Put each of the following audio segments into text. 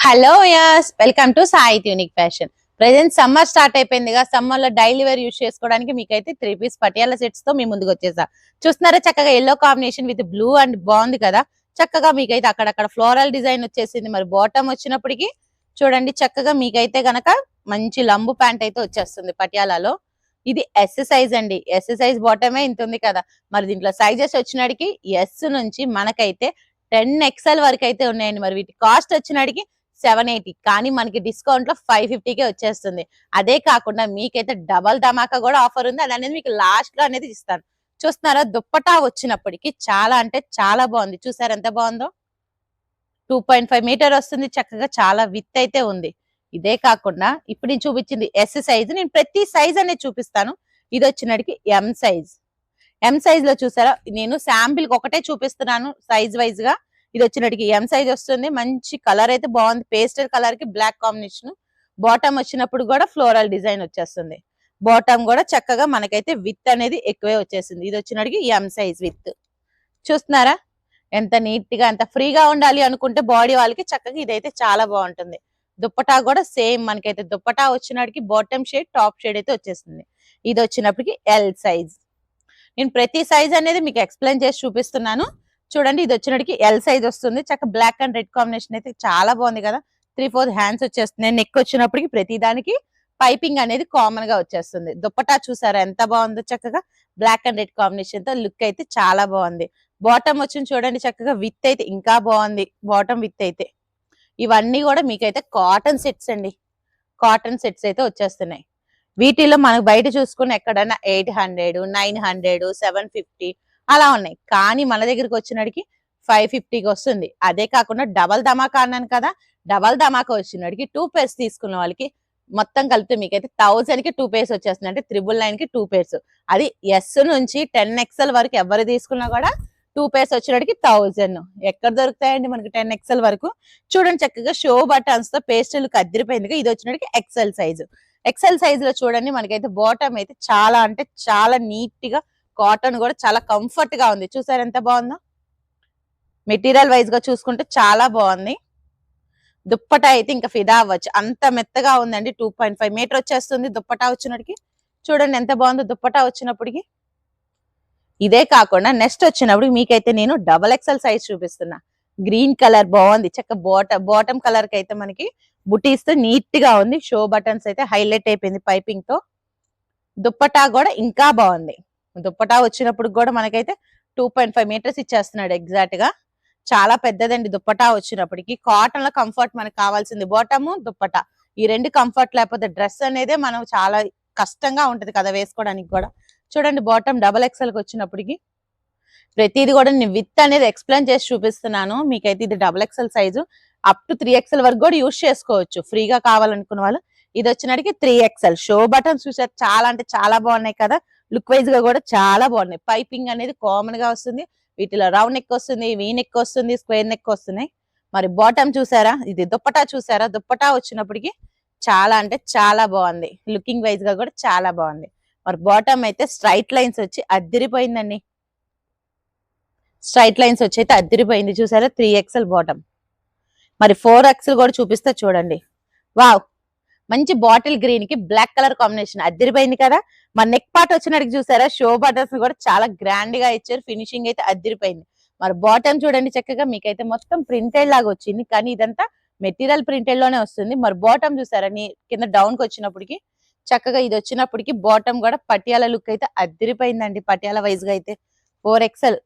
Hello yes welcome to Sai unique fashion. Present summer start అయిపోయిందిగా. Summer లో daily wear use చేసుకోవడానికి మీకైతే 3 piece Patiala sets తో మీ ముందుకు వచ్చేసా. చూస్తున్నారా చక్కగా yellow combination with blue and బాగుంది కదా. చక్కగా మీకైతే అక్కడక్కడ ఫ్లోరల్ డిజైన్ వచ్చేసింది. మరి బాటమ్ వచ్చినప్పటికి చూడండి చక్కగా మీకైతే గనక మంచి లంబు ప్యాంట్ అయితే వచ్చేస్తుంది పటియాలలో. ఇది ఎస్ సైజ్ అండి. ఎస్ సైజ్ బాటమే ఇంత ఉంది కదా. మరి దీంట్లో సైజెస్ వచ్చినడికి ఎస్ నుంచి మనకైతే 10XL వరకు అయితే ఉన్నాయండి. మరి వీటి కాస్ట్ వచ్చినడికి 780, కానీ మనకి డిస్కౌంట్ లో 550కే వచ్చేస్తుంది. అదే కాకుండా మీకైతే డబల్ ధమాకా కూడా ఆఫర్ ఉంది. అది అనేది మీకు లాస్ట్ లో అనేది ఇస్తాను. చూస్తున్నారా దుప్పటా వచ్చినప్పటికి చాలా అంటే చాలా బాగుంది. చూసారా ఎంత బాగుందో. 2.5 మీటర్ వస్తుంది. చక్కగా చాలా విత్ అయితే ఉంది. ఇదే కాకుండా ఇప్పుడు నేను చూపించింది ఎస్ సైజ్. నేను ప్రతి సైజ్ అనేది చూపిస్తాను. ఇది వచ్చినడికి ఎం సైజ్. ఎం సైజ్ లో చూసారా నేను శాంపిల్ ఒకటే చూపిస్తున్నాను సైజ్ వైజ్ గా. ఇది వచ్చినట్టుకి ఎం సైజ్ వస్తుంది. మంచి కలర్ అయితే బాగుంది. పేస్టల్ కలర్ కి బ్లాక్ కాంబినేషన్. బాటమ్ వచ్చినప్పుడు కూడా ఫ్లోరల్ డిజైన్ వచ్చేస్తుంది. బాటమ్ కూడా చక్కగా మనకైతే విత్ అనేది ఎక్కువే వచ్చేసింది. ఇది వచ్చినట్టుకి ఎం సైజ్ విత్. చూస్తున్నారా ఎంత నీట్ గా ఎంత ఫ్రీగా ఉండాలి అనుకుంటే బాడీ వాళ్ళకి చక్కగా ఇదైతే చాలా బాగుంటుంది. దుప్పటా కూడా సేమ్ మనకైతే దుప్పటా వచ్చినట్టుకి బాటమ్ షేడ్ టాప్ షేడ్ అయితే వచ్చేస్తుంది. ఇది వచ్చినప్పటికి ఎల్ సైజ్. నేను ప్రతి సైజ్ అనేది మీకు ఎక్స్ప్లెయిన్ చేసి చూపిస్తున్నాను. చూడండి ఇది వచ్చినడికి ఎల్ సైజ్ వస్తుంది. చక్కగా బ్లాక్ అండ్ రెడ్ కాంబినేషన్ అయితే చాలా బాగుంది కదా. 3/4 హ్యాండ్స్ వచ్చేస్తుంది. నెక్ వచ్చినప్పటికి ప్రతి దానికి పైపింగ్ అనేది కామన్ గా వచ్చేస్తుంది. దుప్పటా చూసారా ఎంత బాగుందో. చక్కగా బ్లాక్ అండ్ రెడ్ కాంబినేషన్ తో లుక్ అయితే చాలా బాగుంది. బాటమ్ వచ్చింది చూడండి చక్కగా విత్ అయితే ఇంకా బాగుంది. బాటమ్ విత్ అయితే ఇవన్నీ కూడా మీకైతే కాటన్ సెట్స్ అండి. కాటన్ సెట్స్ అయితే వచ్చేస్తున్నాయి. వీటిలో మనకు బయట చూసుకుని ఎక్కడైనా 800, 900, 750 అలా ఉన్నాయి. కానీ మన దగ్గరికి వచ్చినడికి 550కి వస్తుంది. అదే కాకుండా డబల్ ధమాకా అన్నాను కదా. డబల్ ధమాకా వచ్చినడికి 2 పేర్స్ తీసుకున్న వాళ్ళకి మొత్తం కలిపితే మీకైతే 1000కి 2 పేర్స్ వచ్చేస్తుంది. అంటే 999కి 2 పేర్స్. అది ఎస్ నుంచి 10XL వరకు ఎవరు తీసుకున్నా కూడా 2 పేర్స్ వచ్చినడికి 1000. ఎక్కడ దొరుకుతాయండి మనకి 10XL వరకు. చూడండి చక్కగా షో బటన్స్ తో పేస్టల్ అదిరిపోయింది. ఇది వచ్చినడికి ఎక్సెల్ సైజు. ఎక్సెల్ సైజ్ లో చూడండి మనకైతే బాటమ్ అయితే చాలా అంటే చాలా నీట్ గా కాటన్ కూడా చాలా కంఫర్ట్ గా ఉంది. చూసారు ఎంత బాగుందో. మెటీరియల్ వైజ్ గా చూసుకుంటే చాలా బాగుంది. దుప్పటా అయితే ఇంకా ఫిదా అవ్వచ్చు అంత మెత్తగా ఉందండి. 2.5 మీటర్ వచ్చేస్తుంది దుప్పటా వచ్చినప్పటికి. చూడండి ఎంత బాగుందో దుప్పటా వచ్చినప్పటికి. ఇదే కాకుండా నెక్స్ట్ వచ్చినప్పుడు మీకైతే నేను XXL సైజ్ చూపిస్తున్నా. గ్రీన్ కలర్ బాగుంది. చక్క బాటమ్ కలర్ కి అయితే మనకి బుటీస్ తో నీట్ గా ఉంది. షో బటన్స్ అయితే హైలైట్ అయిపోయింది పైపింగ్ తో. దుప్పటా కూడా ఇంకా బాగుంది. దుప్పటా వచ్చినప్పుడు కూడా మనకైతే 2.5 మీటర్స్ ఇచ్చేస్తున్నాడు ఎగ్జాక్ట్ గా. చాలా పెద్దదండి దుప్పటా వచ్చినప్పటికి. కాటన్ లో కంఫర్ట్ మనకు కావాల్సింది బాటము దుప్పటా. ఈ రెండు కంఫర్ట్ లేకపోతే డ్రెస్ అనేది మనం చాలా కష్టంగా ఉంటది కదా వేసుకోవడానికి కూడా. చూడండి బాటమ్ XXL కి వచ్చినప్పటికి ప్రతిది కూడా నేను విత్ అనేది ఎక్స్ప్లెయిన్ చేసి చూపిస్తున్నాను. మీకైతే ఇది XXL size. Up to 3XL వరకు కూడా యూజ్ చేసుకోవచ్చు ఫ్రీగా కావాలనుకున్న వాళ్ళు. ఇది వచ్చినడికి 3XL. షో బటన్స్ చూసారు చాలా అంటే చాలా బాగున్నాయి కదా. లుక్ వైజ్ గా కూడా చాలా బాగున్నాయి. పైపింగ్ అనేది కామన్ గా వస్తుంది. వీటిలో రౌండ్ నెక్ వస్తుంది, వీ నెక్ వస్తుంది, స్క్వేర్ నెక్ వస్తున్నాయి. మరి బాటమ్ చూసారా. ఇది దుప్పటా చూసారా. దుప్పటా వచ్చినప్పటికి చాలా అంటే చాలా బాగుంది. లుకింగ్ వైజ్ గా కూడా చాలా బాగుంది. మరి బాటమ్ అయితే స్ట్రైట్ లైన్స్ వచ్చి అద్దిరిపోయిందండి. స్ట్రైట్ లైన్స్ వచ్చి అయితే అద్దిరిపోయింది. చూసారా 3XL బాటమ్. మరి 4XL కూడా చూపిస్తే చూడండి. వావ్ మంచి బాటిల్ గ్రీన్ కి బ్లాక్ కలర్ కాంబినేషన్ అద్దిరిపోయింది కదా. మరి నెక్ పార్ట్ వచ్చినట్టు చూసారా. షో బటన్స్ కూడా చాలా గ్రాండ్ గా ఇచ్చారు. ఫినిషింగ్ అయితే అద్దిరిపోయింది. మరి బాటమ్ చూడండి చక్కగా మీకైతే మొత్తం ప్రింటెడ్ లాగా వచ్చింది. కానీ ఇదంతా మెటీరియల్ ప్రింటెడ్ లోనే వస్తుంది. మరి బాటమ్ చూసారా కింద డౌన్ కి వచ్చినప్పటికి చక్కగా ఇది వచ్చినప్పటికి బాటమ్ కూడా పటియాల లుక్ అయితే అద్దిరిపోయిందండి. పటియాల వైజ్ గా అయితే 4XL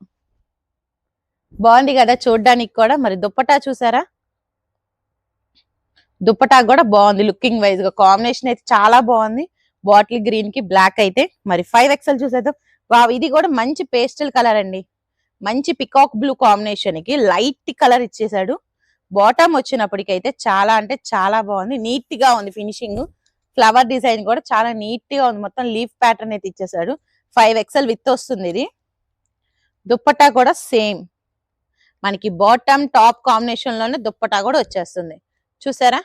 బాగుంది కదా చూడడానికి కూడా. మరి దుప్పటా చూసారా. దుప్పటా కూడా బాగుంది. లుకింగ్ వైజ్ గా కాంబినేషన్ అయితే చాలా బాగుంది. బాటిల్ గ్రీన్ కి బ్లాక్ అయితే. మరి 5XL చూసేద్దాం. వావ్ ఇది కూడా మంచి పేస్టల్ కలర్ అండి. మంచి పికాక్ బ్లూ కాంబినేషన్ కి లైట్ కలర్ ఇచ్చేసాడు. బాటమ్ వచ్చినప్పటికైతే చాలా అంటే చాలా బాగుంది. నీట్ గా ఉంది ఫినిషింగ్. ఫ్లవర్ డిజైన్ కూడా చాలా నీట్ గా ఉంది. మొత్తం లీఫ్ ప్యాటర్న్ అయితే ఇచ్చేసాడు. 5XL విత్ వస్తుంది ఇది. దుప్పటా కూడా సేమ్ మనకి బాటమ్ టాప్ కాంబినేషన్ లోనే దుప్పటా కూడా వచ్చేస్తుంది. చూసారా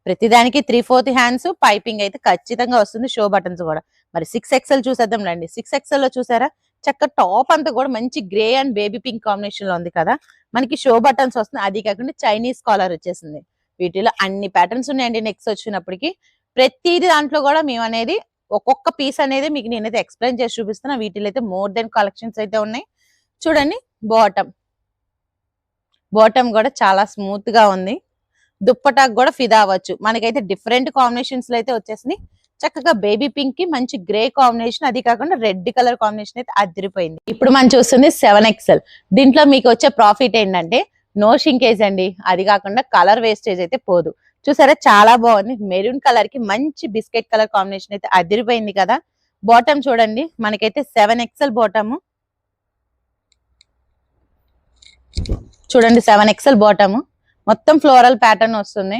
ప్రతిదానికి 3/4 హ్యాండ్స్ పైపింగ్ అయితే ఖచ్చితంగా వస్తుంది. షో బటన్స్ కూడా. మరి 6XL చూసేద్దాం రండి. 6XL లో చూసారా చక్క టాప్ అంతా కూడా మంచి grey and baby pink combination లో ఉంది కదా. మనకి షో బటన్స్ వస్తున్నాయి, అది కాకుండా చైనీస్ కాలర్ వచ్చేసింది. వీటిలో అన్ని ప్యాటర్న్స్ ఉన్నాయండి. నెక్స్ట్ వచ్చినప్పటికి ప్రతిది దాంట్లో కూడా మేము అనేది ఒక్కొక్క పీస్ అనేది మీకు నేనైతే ఎక్స్ప్లెయిన్ చేసి చూపిస్తున్నా. వీటిలో అయితే మోర్ దెన్ కలెక్షన్స్ అయితే ఉన్నాయి. చూడండి బాటమ్ కూడా చాలా స్మూత్ గా ఉంది. దుప్పటాకు కూడా ఫిదా అవ్వచ్చు. మనకైతే డిఫరెంట్ కాంబినేషన్స్ లో అయితే వచ్చేసింది. చక్కగా బేబీ పింక్ కి మంచి గ్రే కాంబినేషన్, అది కాకుండా రెడ్ కలర్ కాంబినేషన్ అయితే అదిరిపోయింది. ఇప్పుడు మనం చూస్తుంది 7XL. దీంట్లో మీకు వచ్చే ప్రాఫిట్ ఏంటంటే నో షింకేజ్ అండి, అది కాకుండా కలర్ వేస్టేజ్ అయితే పోదు. చూసారా చాలా బాగుంది. మెరూన్ కలర్ కి మంచి బిస్కెట్ కలర్ కాంబినేషన్ అయితే అదిరిపోయింది కదా. బాటమ్ చూడండి, మనకైతే 7XL బాటమ్ చూడండి. 7XL బాటమ్ మొత్తం ఫ్లోరల్ ప్యాటర్న్ వస్తుంది.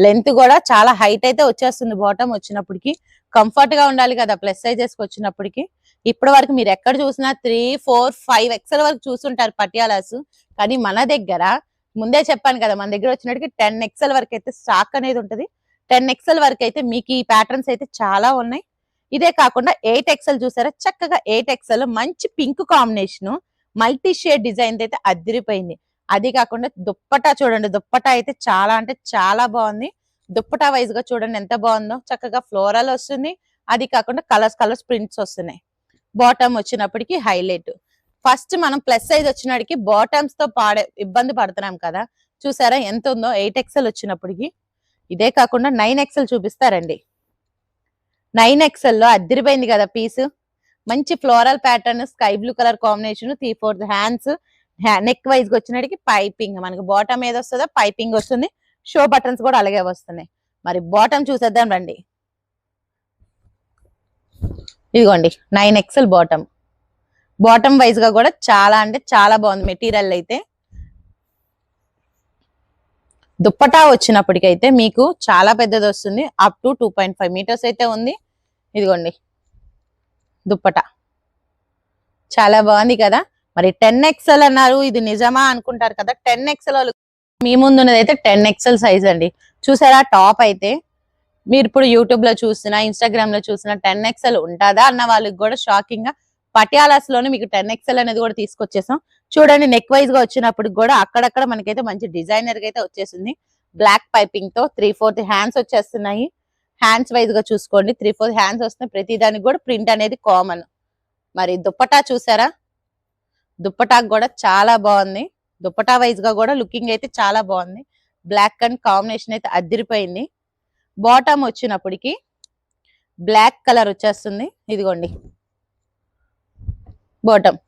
లెంత్ కూడా చాలా హైట్ అయితే వచ్చేస్తుంది. బాటమ్ వచ్చినప్పటికి కంఫర్ట్ గా ఉండాలి కదా ప్లస్ సైజెస్ కి వచ్చినప్పటికి. ఇప్పటి వరకు మీరు ఎక్కడ చూసినా 3, 4, 5XL వరకు చూస్తుంటారు పటియాలాస్. కానీ మన దగ్గర ముందే చెప్పాను కదా, మన దగ్గర వచ్చినట్టుగా 10XL వరకు అయితే స్టాక్ అనేది ఉంటది. 10XL వరకు అయితే మీకు ఈ ప్యాటర్న్స్ అయితే చాలా ఉన్నాయి. ఇదే కాకుండా 8XL చూసారా, చక్కగా 8XL మంచి pink combination multi shade design అయితే అదిరిపోయింది. అది కాకుండా దుప్పటా చూడండి, దుప్పటా అయితే చాలా అంటే చాలా బాగుంది. దుప్పటా వైజ్ గా చూడండి ఎంత బాగుందో. చక్కగా ఫ్లోరల్ వస్తుంది, అది కాకుండా కలర్స్ ప్రింట్స్ వస్తున్నాయి. బాటమ్ వచ్చినప్పటికి హైలైట్. ఫస్ట్ మనం ప్లస్ సైజ్ వచ్చినప్పటికి బాటమ్స్ తో ఇబ్బంది పడుతున్నాం కదా. చూసారా ఎంత ఉందో 8XL వచ్చినప్పటికి. ఇదే కాకుండా 9XL చూపిస్తారండి. 9XL లో అదిరిపోయింది కదా పీస్. మంచి floral pattern, sky blue colour combination, 3/4 hands, neck wise గా వచ్చినట్టుకి పైపింగ్. మనకి బాటమ్ ఏది వస్తుందో పైపింగ్ వస్తుంది. షో బటన్స్ కూడా అలాగే వస్తున్నాయి. మరి బాటమ్ చూసేద్దాం రండి. ఇదిగోండి 9XL బాటమ్ వైజ్ గా కూడా చాలా అంటే చాలా బాగుంది మెటీరియల్ అయితే. దుప్పటా వచ్చినప్పటికైతే మీకు చాలా పెద్దది వస్తుంది. అప్ టు 2.5 మీటర్స్ అయితే ఉంది. ఇదిగోండి దుప్పటా చాలా బాగుంది కదా. మరి 10XL అన్నారు, ఇది నిజమా అనుకుంటారు కదా. 10XL మీ ముందు ఉన్నది అయితే 10XL సైజ్ అండి. చూసారా టాప్ అయితే మీరు ఇప్పుడు యూట్యూబ్ లో చూసినా ఇన్స్టాగ్రామ్ లో చూసినా 10XL ఉంటుందా అన్న వాళ్ళకి కూడా షాకింగ్ గా పటియాలాస్ లోనే మీకు 10XL అనేది కూడా తీసుకొచ్చేసాం. చూడండి నెక్ వైజ్ గా వచ్చినప్పుడు కూడా అక్కడక్కడ మనకైతే మంచి డిజైనర్ గా అయితే వచ్చేసింది. బ్లాక్ పైపింగ్ తో 3/4 హ్యాండ్స్ వచ్చేస్తున్నాయి. హ్యాండ్స్ వైజ్ గా చూసుకోండి, 3/4 హ్యాండ్స్ వస్తున్నాయి. ప్రతి దానికి కూడా ప్రింట్ అనేది కామన్. మరి దుప్పటా చూసారా, దుప్పటాకు కూడా చాలా బాగుంది. దుప్పటా వైజ్ గా కూడా లుకింగ్ అయితే చాలా బాగుంది. బ్లాక్ అండ్ కాంబినేషన్ అయితే అదిరిపోయింది. బాటమ్ వచ్చినప్పటికి బ్లాక్ కలర్ వచ్చేస్తుంది. ఇదిగోండి బాటమ్.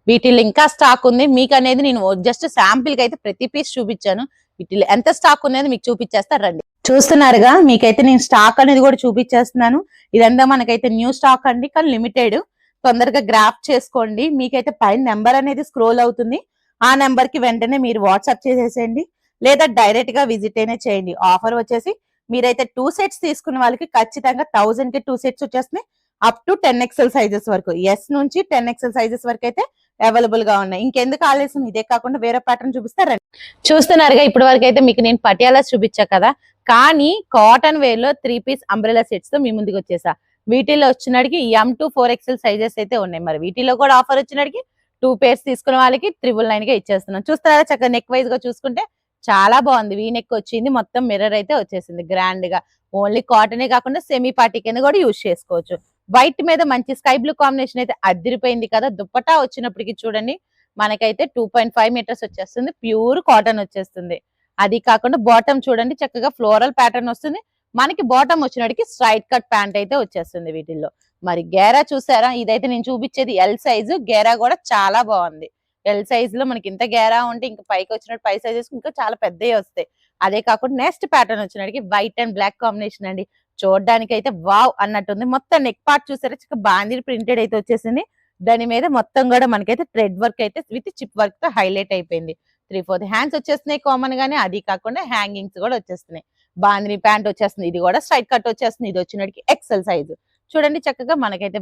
వీటిలో ఇంకా స్టాక్ ఉంది. మీకు అనేది నేను జస్ట్ శాంపిల్ కి అయితే ప్రతి పీస్ చూపించాను. వీటిలో ఎంత స్టాక్ ఉన్నది మీకు చూపించేస్తా రండి. చూస్తున్నారుగా, మీకైతే నేను స్టాక్ అనేది కూడా చూపించేస్తున్నాను. ఇదంతా మనకైతే న్యూ స్టాక్ అండి, కానీ లిమిటెడ్. తొందరగా గ్రాప్ చేసుకోండి. మీకైతే పైన నెంబర్ అనేది స్క్రోల్ అవుతుంది. ఆ నెంబర్ కి వెంటనే మీరు వాట్సాప్ చేసేసేయండి, లేదా డైరెక్ట్ గా విజిట్ అయినా చేయండి. ఆఫర్ వచ్చేసి మీరైతే 2 సెట్స్ తీసుకున్న వాళ్ళకి ఖచ్చితంగా 1000 కి 2 సెట్స్ వచ్చేస్తున్నాయి. అప్ టు 10XL సైజెస్ వరకు, ఎస్ నుంచి 10XL సైజెస్ వరకు అయితే అవైలబుల్ గా ఉన్నాయి. ఇంకెందుకు ఆలస్యం, ఇదే కాకుండా వేరే ప్యాటర్న్ చూపిస్తారండి. చూస్తున్నారుగా, ఇప్పటి వరకు అయితే మీకు నేను పటియాలాస్ చూపించా కదా, కానీ కాటన్ వేర్ లో 3 పీస్ అంబ్రెలా సెట్స్ తో మీ ముందుకు వచ్చేసా. వీటిలో వచ్చినడికి M to 4XL సైజెస్ అయితే ఉన్నాయి. మరి వీటిలో కూడా ఆఫర్ వచ్చినడికి 2 పేర్స్ తీసుకున్న వాళ్ళకి 999 గా ఇచ్చేస్తున్నాం. చూస్తారా చక్కగా నెక్ వైజ్ గా చూసుకుంటే చాలా బాగుంది. వీ నెక్ వచ్చింది, మొత్తం మిర్రర్ అయితే వచ్చేసింది గ్రాండ్ గా. ఓన్లీ కాటనే కాకుండా సెమీ పార్టీ కింద కూడా యూజ్ చేసుకోవచ్చు. వైట్ మీద మంచి స్కై బ్లూ కాంబినేషన్ అయితే అదిరిపోయింది కదా. దుప్పటా వచ్చినప్పటికి చూడండి మనకైతే 2.5 మీటర్స్ వచ్చేస్తుంది. ప్యూర్ కాటన్ వచ్చేస్తుంది. అది కాకుండా బాటమ్ చూడండి చక్కగా ఫ్లోరల్ ప్యాటర్న్ వస్తుంది. మనకి బాటమ్ వచ్చినడికి స్ట్రైట్ కట్ ప్యాంట్ అయితే వచ్చేస్తుంది వీటిల్లో. మరి గేరా చూసారా, ఇదైతే నేను చూపించేది ఎల్ సైజు. గేరా కూడా చాలా బాగుంది. ఎల్ సైజ్ లో మనకి ఇంత గేరా ఉంటే ఇంకా పైకి వచ్చినట్టు పై సైజెస్ ఇంకా చాలా పెద్దవి వస్తాయి. అదే కాకుండా నెక్స్ట్ ప్యాటర్న్ వచ్చినడికి వైట్ అండ్ బ్లాక్ కాంబినేషన్ అండి. చూడడానికి అయితే వావ్ అన్నట్టుంది. మొత్తం నెక్ పార్ట్ చూసారా చక్కగా బాందీ ప్రింటెడ్ అయితే వచ్చేసింది. దాని మీద మొత్తం కూడా మనకైతే థ్రెడ్ వర్క్ అయితే విత్ చిప్ వర్క్ తో హైలైట్ అయిపోయింది. 3/4 హ్యాండ్స్ వచ్చేస్తున్నాయి కామన్ గానే, అది కాకుండా హ్యాంగింగ్స్ కూడా వచ్చేస్తున్నాయి. బాందిని ప్యాంట్ వచ్చేస్తుంది, ఇది కూడా స్ట్రైట్ కట్ వచ్చేస్తుంది. ఇది వచ్చినడికి ఎక్సెల్ సైజు. చూడండి చక్కగా మనకైతే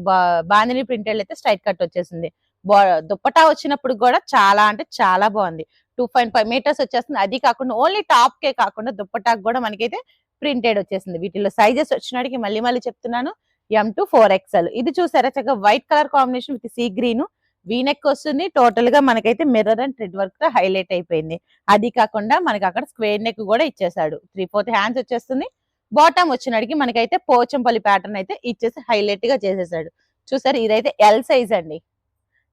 బాందిని ప్రింటెడ్ అయితే స్ట్రైట్ కట్ వచ్చేసింది. దుప్పటా వచ్చినప్పుడు కూడా చాలా అంటే చాలా బాగుంది. 2.5 మీటర్స్ వచ్చేస్తుంది. అది కాకుండా ఓన్లీ టాప్ కే కాకుండా దుప్పటాకు కూడా మనకైతే ప్రింటెడ్ వచ్చేసింది. వీటిలో సైజెస్ వచ్చినడికి మళ్ళీ చెప్తున్నాను, M to 4XL. ఇది చూసారా చక్కగా white colour combination with sea green V-neck వస్తుంది. టోటల్ గా మనకైతే మిర్రర్ అండ్ థ్రెడ్ వర్క్ తో హైలైట్ అయిపోయింది. అది కాకుండా మనకి అక్కడ స్క్వేర్ నెక్ కూడా ఇచ్చేసాడు. 3/4 హ్యాండ్స్ వచ్చేస్తుంది. బాటమ్ వచ్చినడికి మనకైతే పోచంపల్లి ప్యాటర్న్ అయితే ఇచ్చేసి హైలైట్ గా చేసేసాడు. చూసారు ఇదైతే ఎల్ సైజ్ అండి.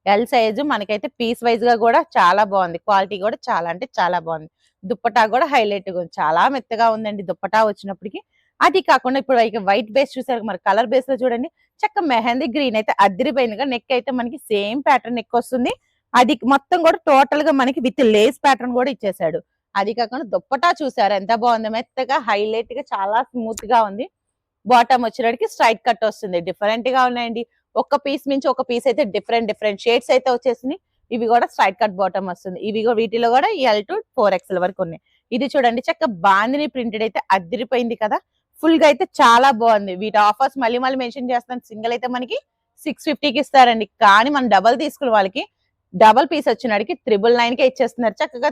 ఎల్ సైజు మనకైతే పీస్ వైజ్ గా కూడా చాలా బాగుంది. క్వాలిటీ కూడా చాలా అంటే చాలా బాగుంది. దుప్పటా కూడా హైలైట్ గా ఉంది. చాలా మెత్తగా ఉందండి దుప్పటా వచ్చినప్పటికి. అది కాకుండా ఇప్పుడు వైట్ బేస్ చూసారు మరి కలర్ బేస్ లో చూడండి చక్క మెహందీ గ్రీన్ అయితే అదిరిపోయిందిగా. నెక్ అయితే మనకి సేమ్ ప్యాటర్న్ నెక్ వస్తుంది. అది మొత్తం కూడా టోటల్ గా మనకి విత్ లేస్ ప్యాటర్న్ కూడా ఇచ్చేసాడు. అది కాకుండా దుప్పటా చూసారు ఎంత బాగుంది. మెత్తగా హైలైట్ గా చాలా స్మూత్ గా ఉంది. బాటమ్ వచ్చేటికి స్ట్రైట్ కట్ వస్తుంది. డిఫరెంట్ గా ఉన్నాయండి. ఒక పీస్ నుంచి ఒక పీస్ అయితే డిఫరెంట్ షేడ్స్ అయితే వచ్చేసింది. ఇవి కూడా స్ట్రైట్ కట్ బాటమ్ వస్తుంది. ఇవి వీటిలో కూడా L to 4XL వరకు ఉన్నాయి. ఇది చూడండి చక్క బాందిని ప్రింటెడ్ అయితే అదిరిపోయింది కదా. ఫుల్ గా అయితే చాలా బాగుంది. వీటి ఆఫర్స్ మళ్ళీ మెన్షన్ చేస్తాను. సింగిల్ అయితే మనకి 650కి ఇస్తారండి. కానీ మనం డబల్ తీసుకున్న వాళ్ళకి డబల్ పీస్ వచ్చినడికి 999కే ఇచ్చేస్తున్నారు. చక్కగా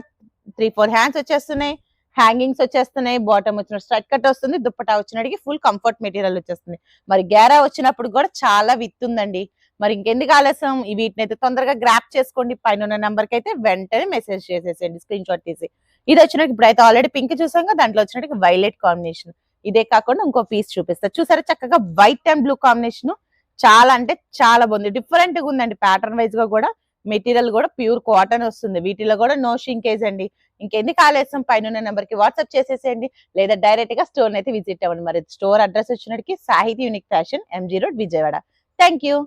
3/4 హ్యాండ్స్ వచ్చేస్తున్నాయి. హ్యాంగింగ్స్ వచ్చేస్తున్నాయి. బాటమ్ వచ్చిన స్ట్రైట్ కట్ వస్తుంది. దుప్పటా వచ్చినడికి ఫుల్ కంఫర్ట్ మెటీరియల్ వచ్చేస్తుంది. మరి గేరా వచ్చినప్పుడు కూడా చాలా విత్ ఉందండి. మరి ఇంకెందుకు ఆలస్యం వీటిని అయితే తొందరగా గ్రాప్ చేసుకోండి. పైన ఉన్న నెంబర్ కి అయితే వెంటనే మెసేజ్ చేసేసేయండి స్క్రీన్ షాట్ తీసి. ఇది వచ్చినట్టు ఇప్పుడైతే ఆల్రెడీ పింక్ చూసాం కదా. దాంట్లో వచ్చినట్టు వైలెట్ కాంబినేషన్. ఇదే కాకుండా ఇంకో పీస్ చూపిస్తా. చూసారా చక్కగా వైట్ అండ్ బ్లూ కాంబినేషన్ చాలా అంటే చాలా బాగుంది. డిఫరెంట్ గా ఉందండి. ప్యాటర్న్ వైజ్ గా కూడా మెటీరియల్ కూడా ప్యూర్ కాటన్ వస్తుంది. వీటిలో కూడా నో షింకేజ్ అండి. ఇంకెందుకు ఆలస్యం పైన నెంబర్ కి వాట్సాప్ చేసేసేయండి. లేదా డైరెక్ట్ గా స్టోర్ అయితే విజిట్ అవ్వండి. మరి స్టోర్ అడ్రస్ వచ్చినట్టు సాహితీ unique fashion MG road Vijayawada. Thank you.